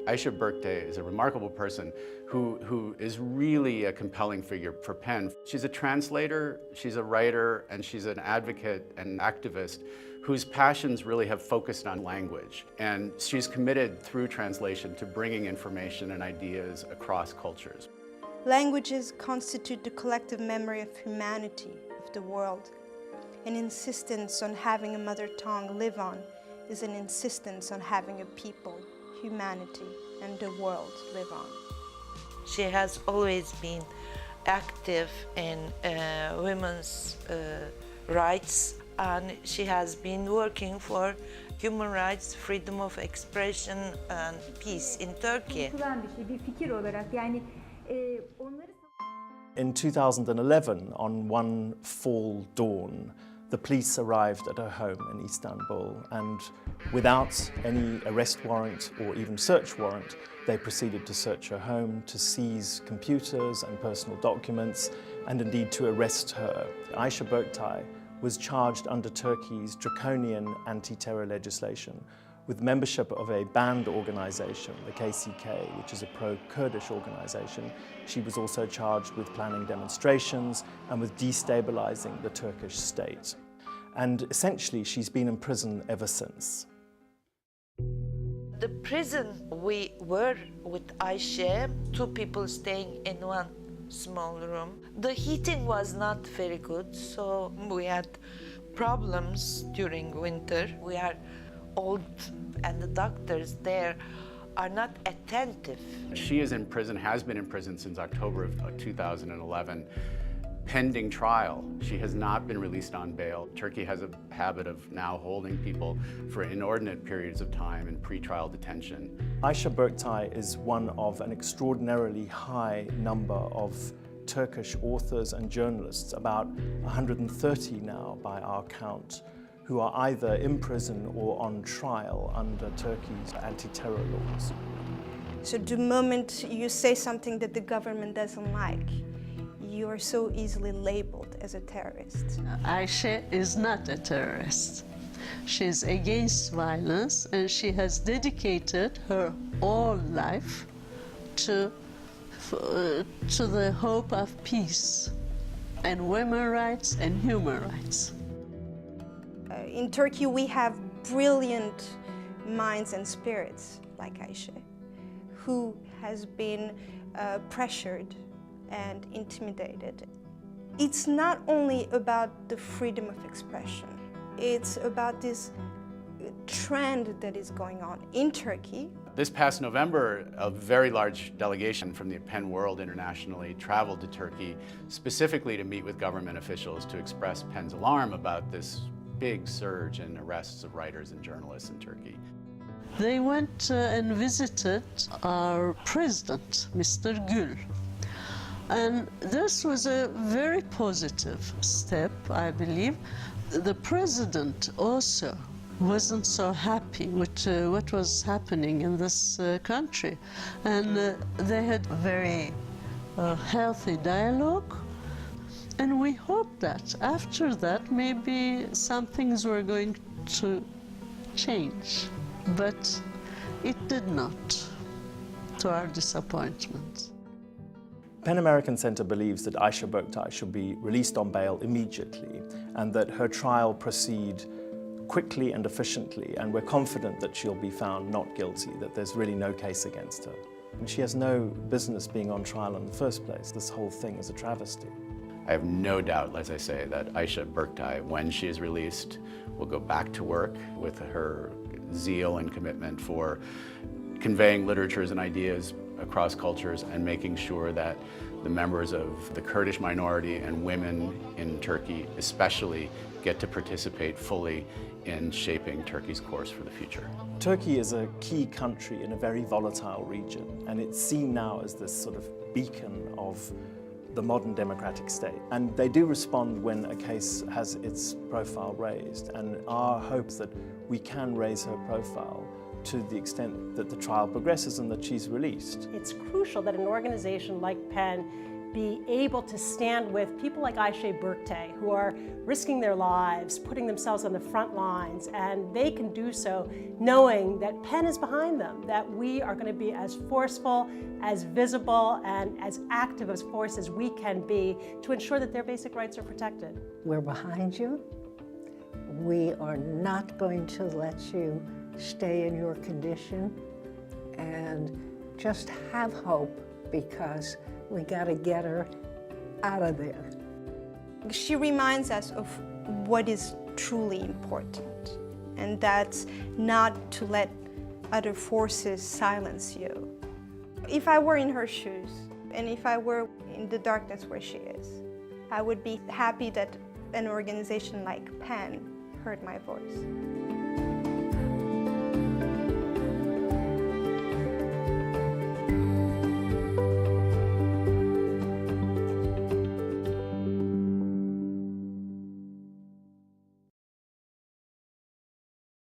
Ayşe Berktay is a remarkable person who is really a compelling figure for PEN. She's a translator, she's a writer, and she's an advocate and activist whose passions really have focused on language. And she's committed through translation to bringing information and ideas across cultures. Languages constitute the collective memory of humanity, of the world. An insistence on having a mother tongue live on is an insistence on having a people, humanity, and the world live on. She has always been active in women's rights, and she has been working for human rights, freedom of expression, and peace in Turkey. In 2011, on one fall dawn, the police arrived at her home in Istanbul, and without any arrest warrant or even search warrant, they proceeded to search her home, to seize computers and personal documents, and indeed to arrest her. Ayşe Berktay was charged under Turkey's draconian anti-terror legislation with membership of a banned organization, the KCK, which is a pro-Kurdish organization. She was also charged with planning demonstrations and with destabilizing the Turkish state. And essentially, she's been in prison ever since. The prison we were with Ayşe, two people staying in one small room. The heating was not very good, so we had problems during winter. We are old, and the doctors there are not attentive. She is in prison, has been in prison since October of 2011, pending trial. She has not been released on bail. Turkey has a habit of now holding people for inordinate periods of time in pretrial detention. Ayşe Berktay is one of an extraordinarily high number of Turkish authors and journalists, about 130 now by our count, who are either in prison or on trial under Turkey's anti-terror laws. So the moment you say something that the government doesn't like, you are so easily labeled as a terrorist. Ayşe is not a terrorist. She's against violence, and she has dedicated her whole life to the hope of peace and women's rights and human rights. In Turkey, we have brilliant minds and spirits like Ayşe, who has been pressured and intimidated. It's not only about the freedom of expression, it's about this trend that is going on in Turkey. This past November, a very large delegation from the PEN World internationally traveled to Turkey specifically to meet with government officials to express PEN's alarm about this big surge in arrests of writers and journalists in Turkey. They went and visited our president, Mr. Gül. And this was a very positive step, I believe. The president also wasn't so happy with what was happening in this country. And they had a very healthy dialogue. And we hoped that after that, maybe some things were going to change. But it did not, to our disappointment. PEN American Center believes that Ayşe Berktay should be released on bail immediately and that her trial proceed quickly and efficiently, and we're confident that she'll be found not guilty, that there's really no case against her. And she has no business being on trial in the first place. This whole thing is a travesty. I have no doubt, as I say, that Ayşe Berktay, when she is released, will go back to work with her zeal and commitment for conveying literatures and ideas across cultures and making sure that the members of the Kurdish minority and women in Turkey especially get to participate fully in shaping Turkey's course for the future. Turkey is a key country in a very volatile region, and it's seen now as this sort of beacon of the modern democratic state. And they do respond when a case has its profile raised, and our hope is that we can raise her profile to the extent that the trial progresses and that she's released. It's crucial that an organization like PEN be able to stand with people like Ayşe Berktay, who are risking their lives, putting themselves on the front lines, and they can do so knowing that PEN is behind them, that we are going to be as forceful, as visible, and as active a force as we can be to ensure that their basic rights are protected. We're behind you. We are not going to let you stay in your condition, and just have hope, because we got to get her out of there. She reminds us of what is truly important, and that's not to let other forces silence you. If I were in her shoes, and if I were in the darkness where she is, I would be happy that an organization like PEN heard my voice.